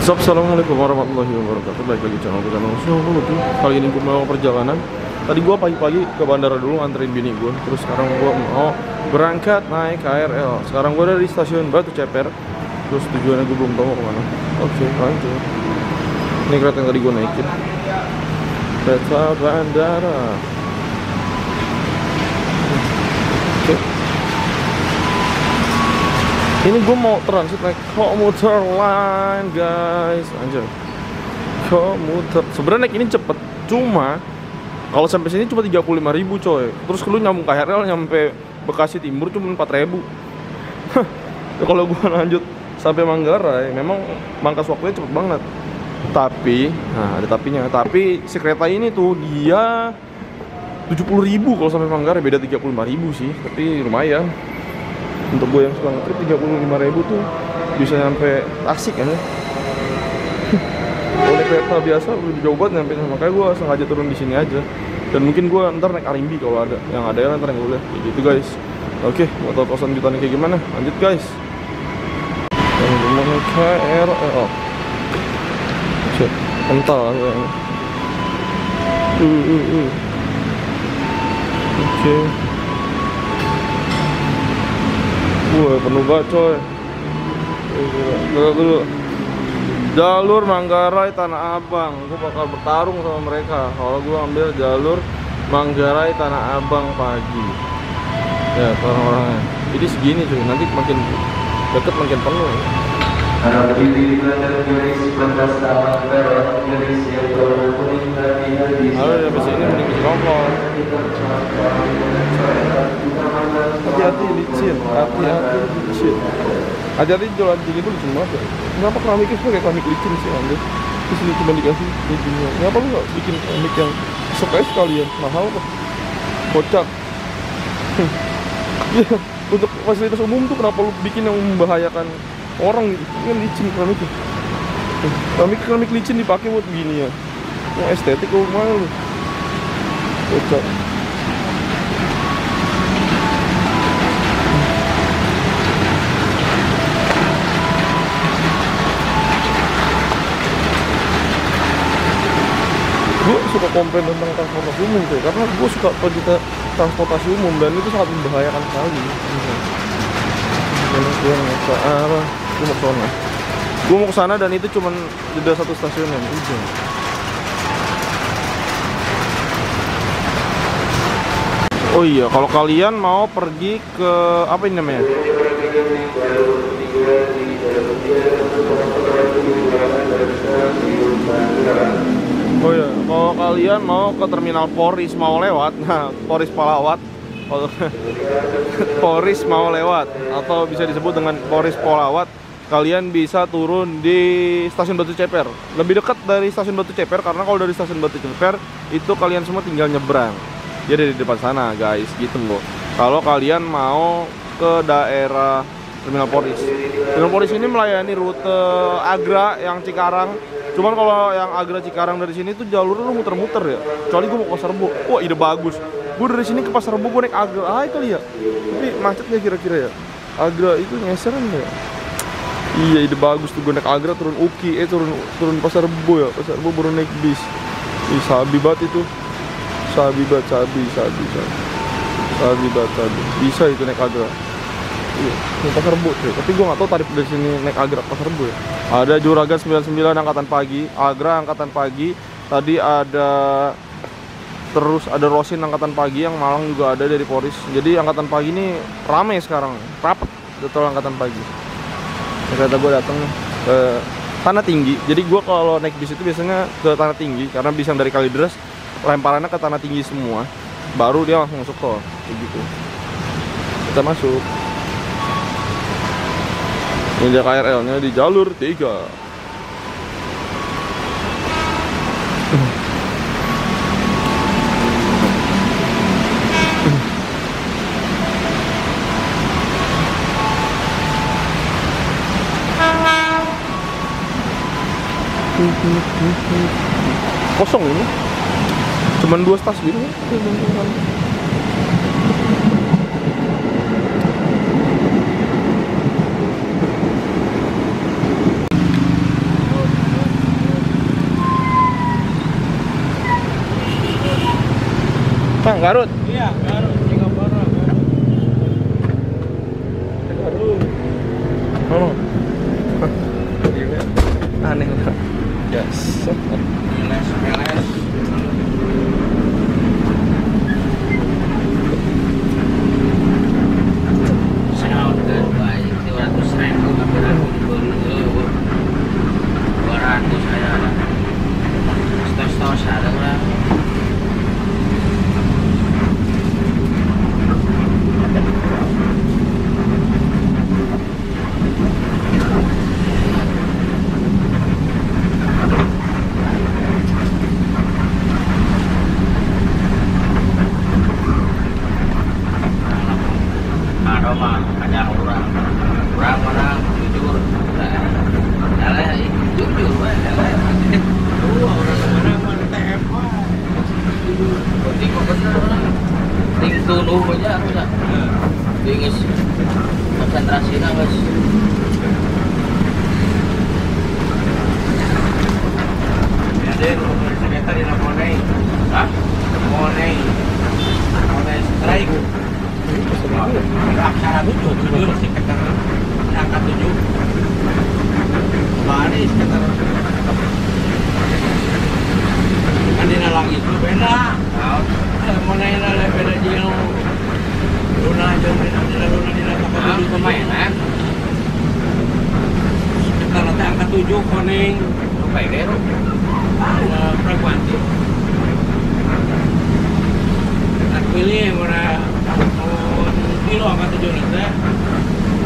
Assalamualaikum warahmatullahi wabarakatuh. Baik lagi channel tuh. Kali ini gue mau perjalanan. Tadi gue pagi-pagi ke bandara dulu nganterin bini gue. Terus sekarang gue mau berangkat naik KRL. Sekarang gue ada di stasiun Batu Ceper. Terus tujuannya gue belum tahu mau kemana. Oke, lanjut. Ini kereta yang tadi gue naikin. Kereta bandara. Oke. Ini gue mau transit naik komuter line, guys. Anjir. Komuter. Sebenarnya naik ini cepet, cuma kalau sampai sini cuma 35.000 coy. Terus lu nyambung KRL nyampe Bekasi Timur cuma 4.000. Kalau gue lanjut sampai Manggarai, memang mangkas waktunya cepet banget. Tapi, nah ada tapinya. Tapi si kereta ini tuh dia 70.000 kalau sampai Manggarai, beda 35.000 sih. Tapi lumayan. Untuk gue yang suka ngetrip 35.000 tuh bisa nyampe Tasik kan ya. Kalau naik kereta biasa lebih jauh banget nyampe, makanya gue sengaja turun di sini aja. Dan mungkin gue ntar naik Arimbi kalau ada. Yang ada ya ntar yang gue lihat kayak gitu guys. Oke, mau tau kosan jutaan kayak gimana? Lanjut guys. Yang gue mau naik KRL. Cek, kental kayaknya. Oke. Wah, penuh banget coy. Dulu. Jalur Manggarai Tanah Abang. Gue bakal bertarung sama mereka kalau gue ambil jalur Manggarai Tanah Abang pagi. Ya, orang-orangnya. Jadi segini cuy, nanti makin deket makin penuh ya. Halo, dari sini mending nongol. Hati-hati licin, hati-hati licin. Hati-hati jualan tinggi itu licin banget ya. Kenapa keramiknya kayak keramik licin sih Anda? Di sini cuma dikasih licinnya. Kenapa lu nggak bikin keramik yang sekali sekalian? Mahal kok. Kocak. Ya, untuk fasilitas umum tuh kenapa lu bikin yang membahayakan orang gitu? Ini kan licin keramiknya. Keramik licin dipakai buat begini ya. Yang estetik kok mana lu? Kocak. Gue suka komplain tentang transportasi umum tuh, karena gue suka kita transportasi umum dan itu sangat membahayakan sekali. Gue mau ke arah, gue mau ke sana dan itu cuma jeda satu stasiun yang udah. Oh iya, kalau kalian mau pergi ke apa ini namanya? Oh iya, kalau kalian mau ke terminal Poris mau lewat, nah Poris Palawat, Poris mau lewat, atau bisa disebut dengan Poris Polawat, kalian bisa turun di stasiun Batu Ceper. Lebih dekat dari stasiun Batu Ceper, karena kalau dari stasiun Batu Ceper itu kalian semua tinggal nyebrang. Dia dari depan sana guys, gitu loh. Kalau kalian mau ke daerah terminal Poris, terminal Poris ini melayani rute Agra yang Cikarang. Cuman kalau yang Agra Cikarang dari sini tuh jalurnya lu muter-muter ya. Kecuali gue mau ke Pasar Rebo. Wah, ide bagus. Gue dari sini ke Pasar Rebo gue naik Agra. Ah, itu lihat. Tapi macet nggak kira-kira ya? Agra itu ngeseran ya? Iya, ide bagus tuh, gue naik Agra turun Uki, turun Pasar Rebo ya. Pasar Rebo baru naik bis. Ih, sabi banget itu. Sabi banget, sabi. Bisa itu naik Agra. Iya, naik Pasar Rebo ya. Tapi gue nggak tahu tarif dari sini naik Agra ke Pasar Rebo ya. Ada Juragan 99 angkatan pagi, Agra angkatan pagi. Tadi ada Rosin angkatan pagi, yang Malang juga ada dari Poris. Jadi angkatan pagi ini rame sekarang, rapet betul angkatan pagi. Kereta gue datang ke Tanah Tinggi. Jadi gue kalau naik bis itu biasanya ke Tanah Tinggi, karena bis yang dari Kalideres lemparannya ke Tanah Tinggi semua. Baru dia langsung masuk tol, kayak gitu. Kita masuk. Ini dia KRL-nya di jalur 3. Kosong ini. Cuman 2 stasiun. Garut. Iya, Garut, Singapura, Garut. Oh. Aneh banget. Yes. Peles. Sound good, baik. 200.000 kamera dulu. 200 saya. Stos ada lah. Aroma ada orang mana jujur, jalan jujur, orang mana TFA, penting kok bener orang, ting tunu aja harusnya, tingis konsentrasi guys. Ada yang sekitar di Monei, Monei strike. Aksara 7 sekitar angka 7 Bani sekitar kan di nalang itu beda mana yang ada beda dia Luna jauh beda Luna di nalang pemainan sekitar angka 7 koning sampai deh frekuensi pilih mana kilo angka 7 nanti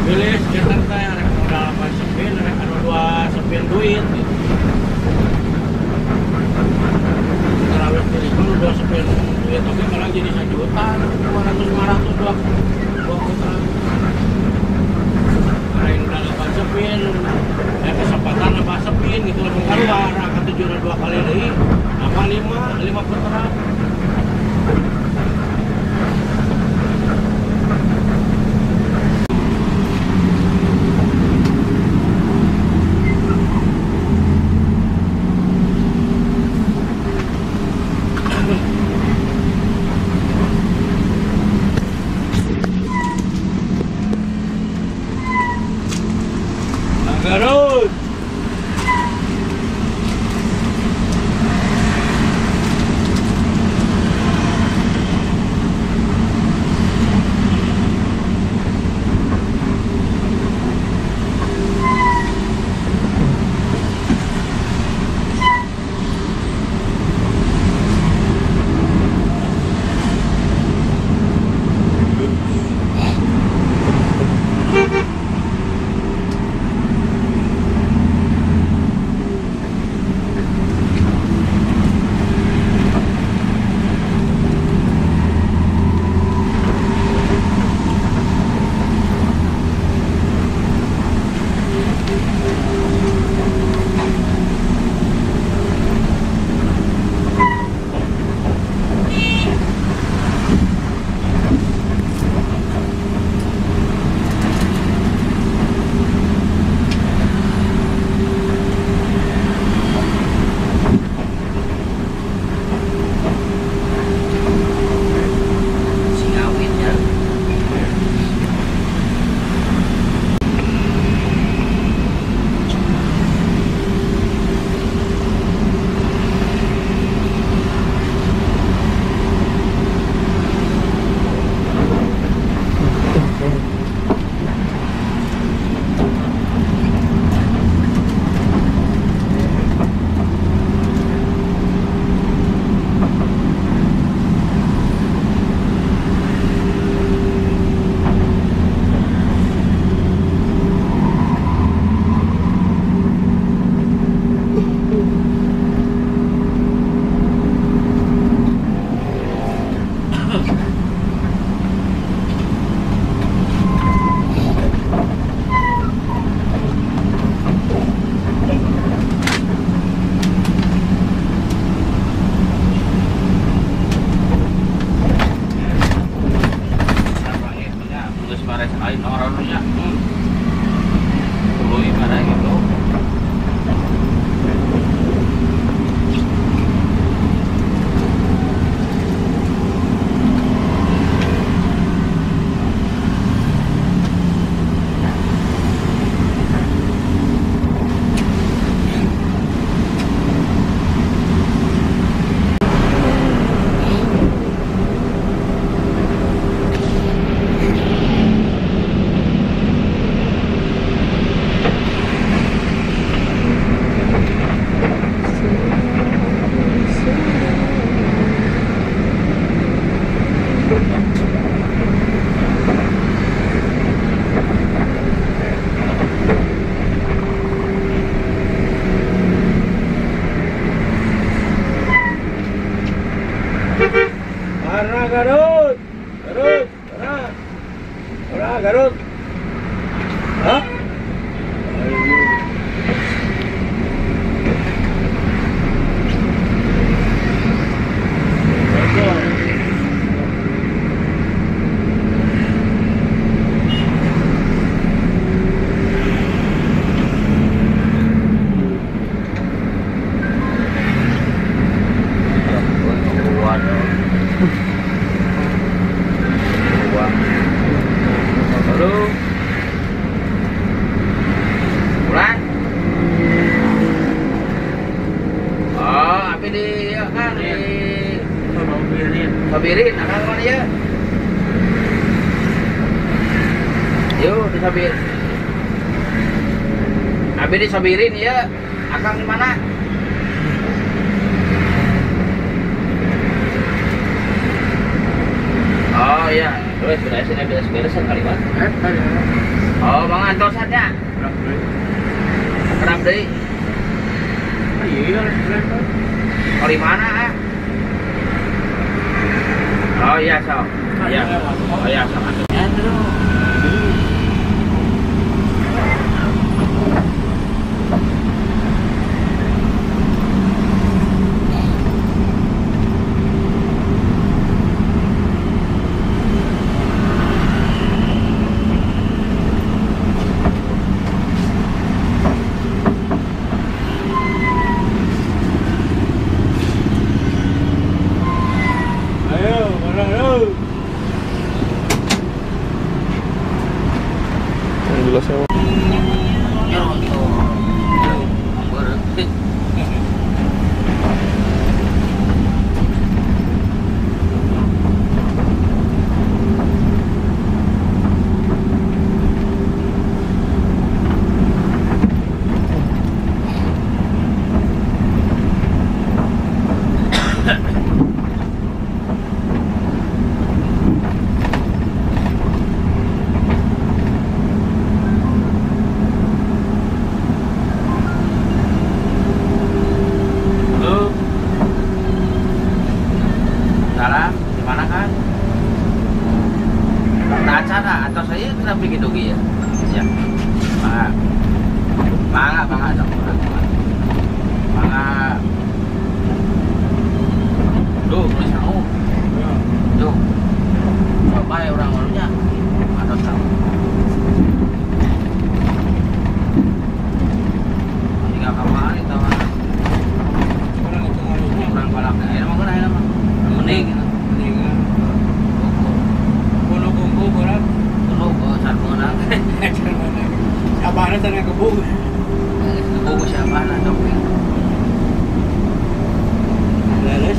pilih sekitar teh ada modal 8 sepin ada 2 sepin duit gitu. Terlalu pilih kalau 2 sepin duit oke malah jadi 1 juta 200-500 dua putra karena ini udah 8 sepin kesempatan 8 sepin gitu lah keluar angka 7 ada 2 kali lagi apa 5 putra. Garut. Hah? Sabirin, akang mana ya? Yuk disabir. Abi disabirin ya. Akang di mana? Oh iya, terus beresin beresin kali Mas. Oh, Bang Antos saja. Kerap deui. Iya, Oh, di mana? Oh iya, so. Iya. Oh iya, so. Yang jelasnya atau saya kenapa gitu ya? Ya, bangga dong, bangga. Duh, tulis kamu. Duh, coba ya orang-orangnya ada tahu. Tinggal kamar itu mah. Orang balapnya, emang mana emang? Mending. Abah na sana kebun. Kebun siapa na dong? Leles.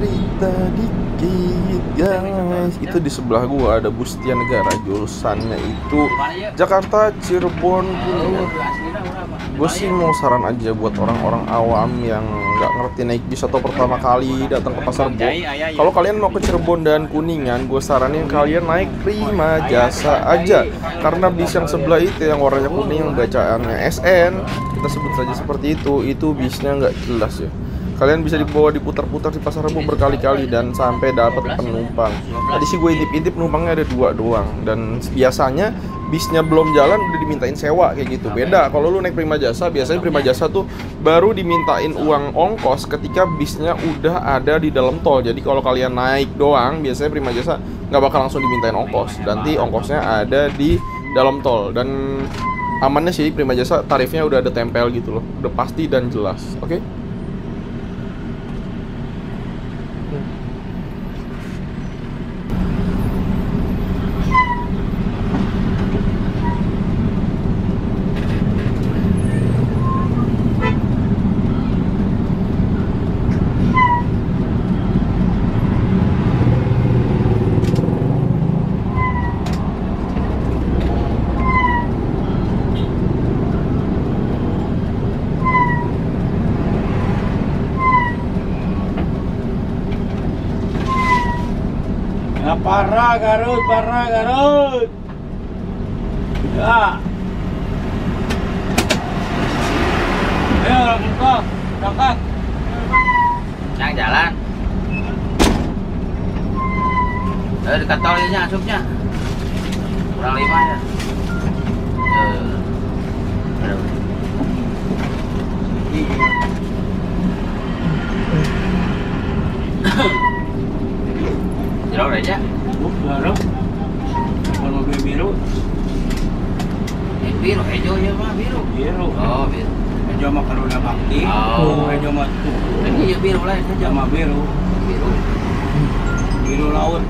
cerita dikit guys. Itu di sebelah gua ada Bustia Negara, jurusannya itu Jakarta Cirebon Kuningan. Gue sih mau saran aja buat orang-orang awam yang nggak ngerti naik bis atau pertama kali datang ke Pasar Rebo. Kalau kalian mau ke Cirebon dan Kuningan, gue saranin kalian naik Prima Jasa aja. Karena bis yang sebelah itu yang warnanya kuning yang bacaannya SN, kita sebut saja seperti itu bisnya nggak jelas ya. Kalian bisa dibawa diputar-putar di Pasar Rebo berkali-kali dan sampai dapat penumpang. Tadi sih gue intip-intip penumpangnya ada 2 doang, dan biasanya bisnya belum jalan udah dimintain sewa kayak gitu. Beda kalau lu naik Prima Jasa, biasanya Prima Jasa tuh baru dimintain uang ongkos ketika bisnya udah ada di dalam tol. Jadi kalau kalian naik doang, biasanya Prima Jasa nggak bakal langsung dimintain ongkos. Nanti ongkosnya ada di dalam tol, dan amannya sih Prima Jasa tarifnya udah ada tempel gitu loh, udah pasti dan jelas. Oke? Ya, parah Garut. Ya. Ayo langsung kok, berangkat. Yang jalan. Dekat tol ini asupnya. Kurang 5 ya. Jauh aja. Garut. Kalau mobil biru. Biru, hijau ya mah biru. Biru. Oh, biru. Hijau mah Karunia Bakti. Oh. Hijau mah tuh. Ini ya biru lah saja. Sama biru. Biru laut.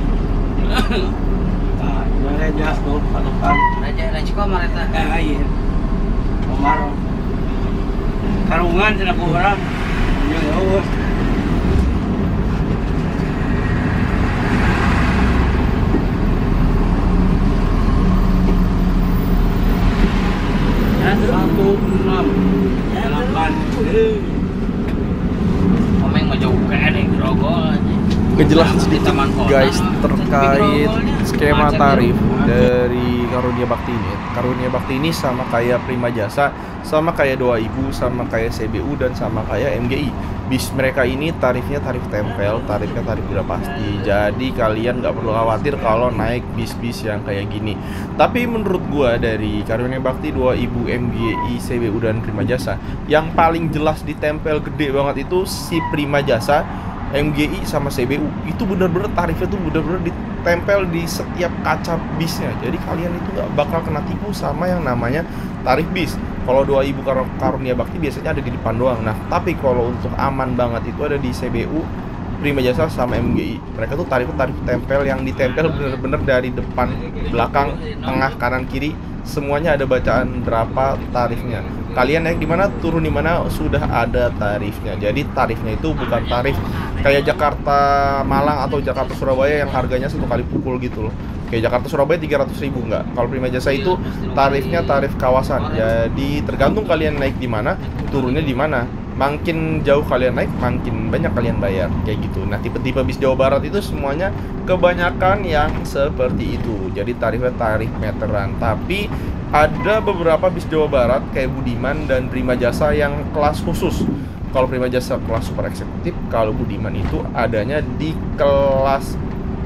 Nah, ini aja tuh patokan. Raja kok mereka. Iya. Omar. Karungan sana ku orang. Ini laut. Omeng mau jauh ke nih grogol aja. Ngejelasin sedikit guys terkait skema tarif dari Karunia Bakti ini. Karunia Bakti ini sama kayak Prima Jasa, sama kayak 2000, sama kayak CBU, dan sama kayak MGI. Bis mereka ini tarifnya tarif tempel, tarifnya tarif udah pasti. Jadi kalian nggak perlu khawatir kalau naik bis-bis yang kayak gini. Tapi menurut gua dari Karunia Bakti, 2000, MGI, CBU, dan Prima Jasa, yang paling jelas ditempel gede banget itu si Prima Jasa, MGI, sama CBU. Itu bener-bener tarifnya tuh bener-bener ditempel di setiap kaca bisnya. Jadi kalian itu nggak bakal kena tipu sama yang namanya tarif bis. Kalau 2000 Karunia Bakti biasanya ada di depan doang. Nah, tapi kalau untuk aman banget itu ada di CBU, Prima Jasa, sama MGI. Mereka tuh tarif tempel yang ditempel bener-bener dari depan, belakang, tengah, kanan, kiri, semuanya ada bacaan berapa tarifnya. Kalian naik di mana, turun di mana, sudah ada tarifnya. Jadi tarifnya itu bukan tarif kayak Jakarta Malang atau Jakarta Surabaya yang harganya satu kali pukul gitu loh. Kayak Jakarta Surabaya 300.000 enggak. Kalau Prima Jasa itu tarifnya tarif kawasan. Jadi tergantung kalian naik di mana, turunnya di mana. Makin jauh kalian naik, makin banyak kalian bayar kayak gitu. Nah, tipe-tipe bis Jawa Barat itu semuanya kebanyakan yang seperti itu. Jadi tarifnya tarif meteran. Tapi ada beberapa bis Jawa Barat kayak Budiman dan Prima Jasa yang kelas khusus. Kalau Prima Jasa kelas super eksekutif, kalau Budiman itu adanya di kelas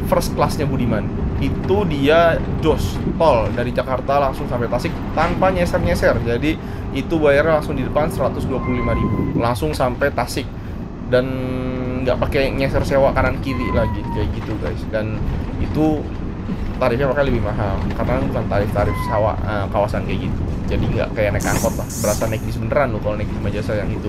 first classnya Budiman. Itu dia jos tol dari Jakarta langsung sampai Tasik tanpa nyeser-nyeser. Jadi itu bayarnya langsung di depan 125.000 langsung sampai Tasik, dan nggak pakai nyeser sewa kanan kiri lagi kayak gitu guys. Dan itu tarifnya bakal lebih mahal karena bukan tarif kawasan kayak gitu. Jadi nggak kayak naik angkot lah, berasa naik bis beneran loh kalau naik Prima Jasa yang itu.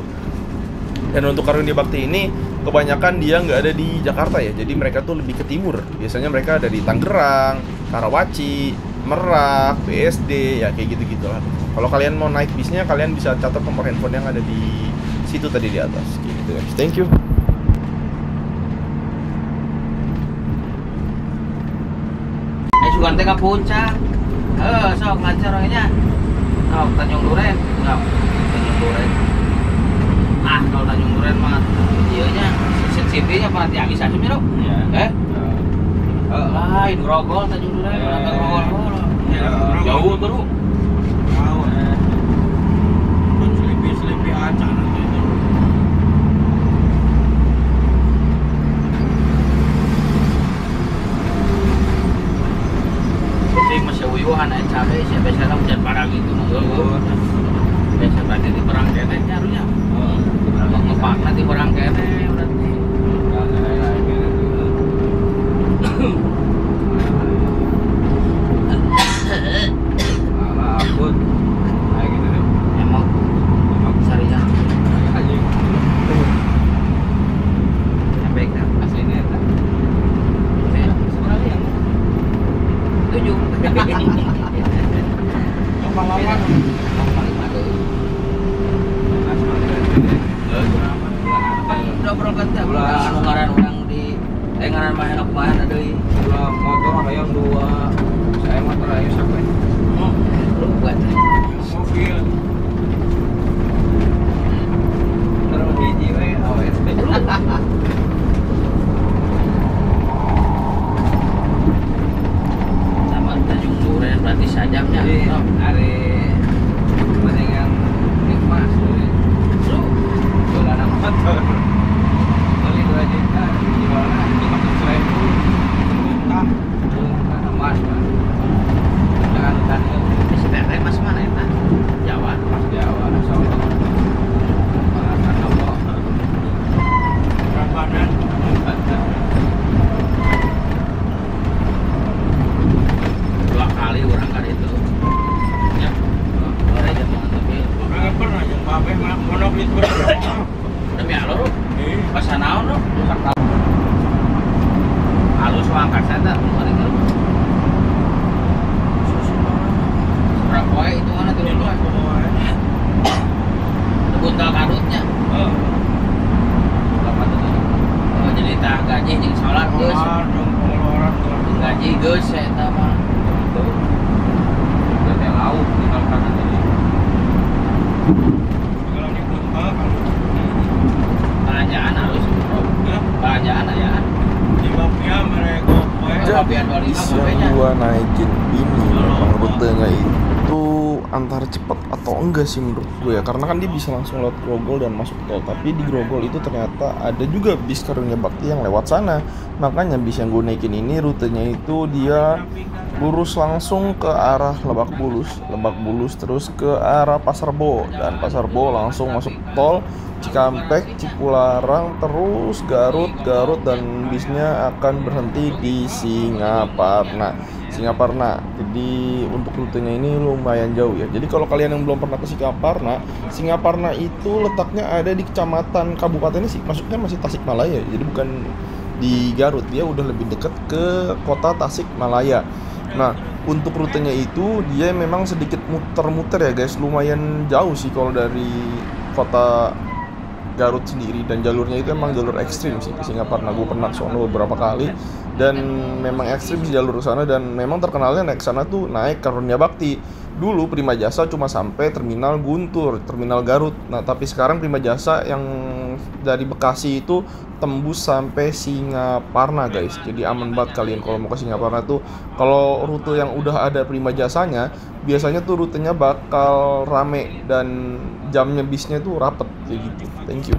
Dan untuk Karunia Bakti ini kebanyakan dia nggak ada di Jakarta ya, jadi mereka tuh lebih ke timur. Biasanya mereka ada di Tangerang, Karawaci, Merak, BSD, ya kayak gitu-gitu lah. Kalau kalian mau naik bisnya, kalian bisa catat nomor handphone yang ada di situ tadi di atas gitu guys. Thank you. juga teh ka puncak. Sok ngajar orangnya. Sok Tanjung Duren. Sok Tanjung Duren. Kalau Tanjung Duren mah ieunya City-nya pernah dihabis asup nya, Iya. Lain Grogol Tanjung Duren, Grogol. Jauh tuh. Tahu. Selipi acan itu. Jadi masih uyuhan aja cabe, siapa sekarang hujan parang gitu. Biasa berarti di perang kene nyarunya. Ngepak nanti perang kene berarti. Ampun. Kayak gitu deh. Emang sarinya sampai ke aslinya eta. Saya sebenarnya yang 7. Lama-lama. Udah berangkat ya, anu ngaran urang di ngaran mah enak mana deui. Ulah motor hayang 2. Saya motor hayang sampai. Lu buat Mobil. Terus hiji we AWSP. sama Tanjung Duren berarti sajamnya. Jadi hari mendingan nikmat Lu jualan motor. Beli 2 juta, jualan 500.000. Utang emas Pak. Jangan utang di sebenarnya mas mana eta? Jawa. Jawa Solo. Makan apa? Rampanan. Dua kali orang kali itu. Ya. Orang aja mau tapi Orang pernah yang babe mah monoplit berapa? demi alur. Pas naon lu? Halus angkat saya kemarin itu. Berapa poe itu mana tuh lu? Buntal kadutnya. Oh, jadi tak gaji jeung salat geus. Gaji geus eta mah. Udah lauk di tempat ini. Kerajaan halus bro. Kerajaan ya. Di mafia mereka Jadi bis yang gua naikin ini memang rutenya itu antara cepat atau enggak sih menurut gue ya, karena kan dia bisa langsung lewat Grogol dan masuk tol, tapi di Grogol itu ternyata ada juga bis Karunia Bakti yang lewat sana. Makanya bis yang gue naikin ini rutenya itu dia lurus langsung ke arah Lebak Bulus terus ke arah Pasar Bo, dan Pasar Bo langsung masuk tol Cikampek, Cipularang, terus Garut, dan bisnya akan berhenti di Singaparna. Jadi untuk rutenya ini lumayan jauh ya. Jadi kalau kalian yang belum pernah ke Singaparna itu letaknya ada di kecamatan kabupatennya sih, maksudnya masih Tasikmalaya. Jadi bukan di Garut, dia udah lebih dekat ke kota Tasikmalaya. Nah, untuk rutenya itu dia memang sedikit muter-muter ya guys, lumayan jauh sih kalau dari kota Garut sendiri, dan jalurnya itu emang jalur ekstrim sih ke Singaparna. Gue pernah sono beberapa kali dan memang ekstrim sih jalur sana, dan memang terkenalnya naik sana tuh naik Karunia Bakti. Dulu Prima Jasa cuma sampai terminal Guntur, terminal Garut. Nah, tapi sekarang Prima Jasa yang dari Bekasi itu tembus sampai Singaparna guys. Jadi aman banget kalian kalau mau ke Singaparna tuh. Kalau rute yang udah ada Prima Jasanya, biasanya tuh rutenya bakal rame dan jamnya bisnya tuh rapet kayak gitu. Thank you.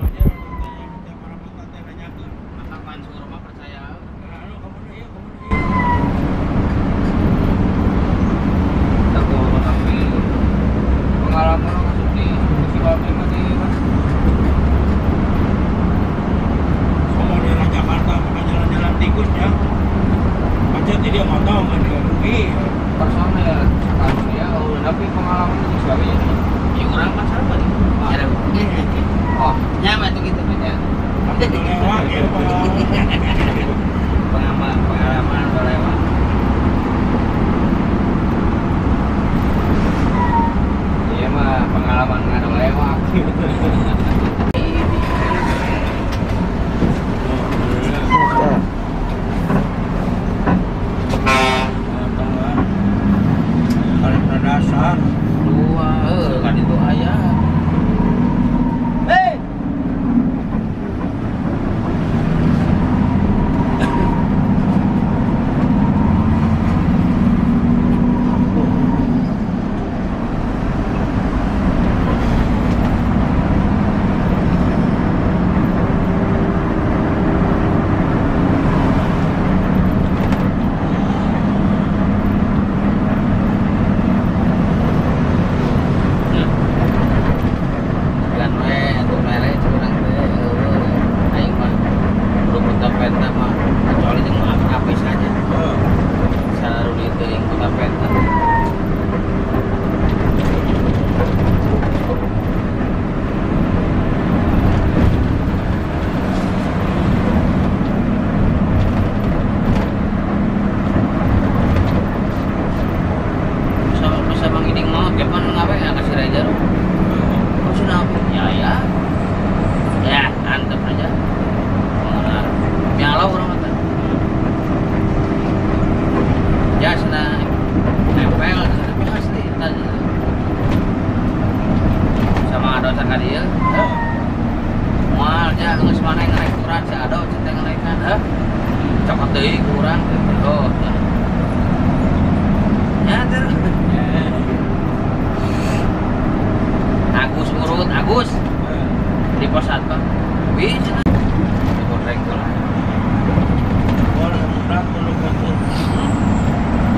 pengalaman di festival Prima di daerah Jakarta, maka jalan-jalan tikusnya macet, dia nggak tahu nggak dia rugi personel sekarang dia tapi pengalaman itu sebagainya Ya orang pasar apa nih? Ada oh nyama tuh gitu ya. lewat ya Pengalaman lewat. iya mah pengalaman nggak ada lewat mana yang naik kurang si ada cinta yang naik kan cokot deh kurang oh nyater Agus urut Agus di pos apa bisa di goreng kalau Orang kurang perlu betul.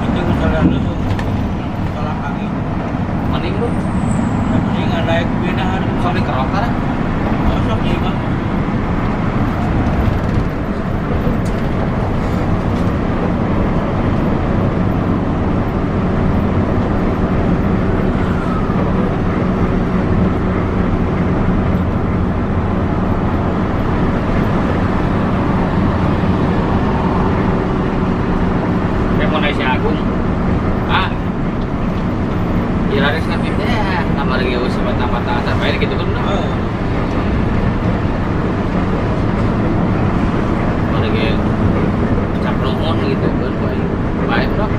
Itu misalnya lu salah kaki. mending lu Tapi nggak naik pindahan. sampai kerokan Masuk nih bang. si Agung ah ya laris ngerti ya tambah lagi usah mata-mata sampai gitu kan Oh. lagi cap nuhun gitu kan baik dok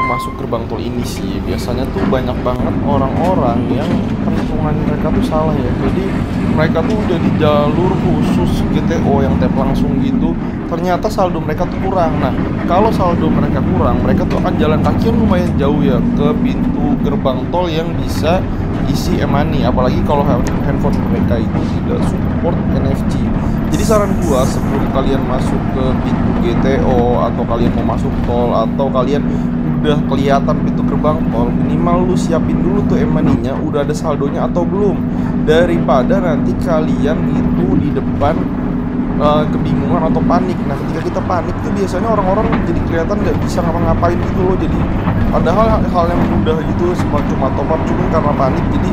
masuk gerbang tol ini sih biasanya tuh banyak banget orang-orang yang perhitungan mereka tuh salah ya. Jadi mereka tuh udah di jalur khusus GTO yang tap langsung gitu, ternyata saldo mereka tuh kurang. Nah kalau saldo mereka kurang, mereka tuh akan jalan kaki yang lumayan jauh ya ke pintu gerbang tol yang bisa isi e-money, apalagi kalau handphone mereka itu tidak support NFC. Jadi saran gua sebelum kalian masuk ke pintu GTO atau kalian mau masuk tol atau kalian udah kelihatan pintu gerbang tol, minimal lu siapin dulu tuh e-money-nya udah ada saldonya atau belum, daripada nanti kalian itu di depan kebingungan atau panik. Nah ketika kita panik tuh biasanya orang-orang jadi kelihatan nggak bisa ngapa-ngapain gitu loh. Jadi padahal hal yang mudah gitu cuma top up, cuma karena panik jadi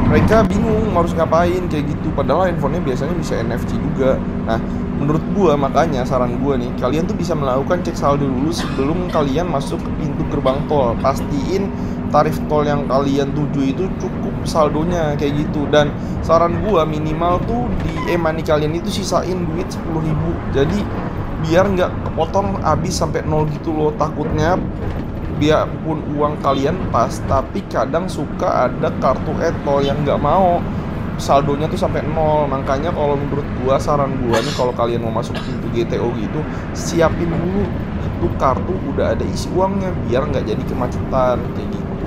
mereka bingung harus ngapain kayak gitu, padahal handphonenya biasanya bisa NFC juga. Nah menurut gua makanya saran gua nih, kalian tuh bisa melakukan cek saldo dulu sebelum kalian masuk ke pintu gerbang tol. Pastiin tarif tol yang kalian tuju itu cukup saldonya kayak gitu. Dan saran gua minimal tuh di e-money kalian itu sisain duit 10.000, jadi biar nggak kepotong habis sampai 0 gitu loh. Takutnya biarpun uang kalian pas, tapi kadang suka ada kartu e-tol yang nggak mau saldonya tuh sampai 0. Makanya kalau menurut gua, saran gua nih, kalau kalian mau masuk pintu GTO gitu, siapin dulu itu kartu udah ada isi uangnya biar nggak jadi kemacetan kayak gitu.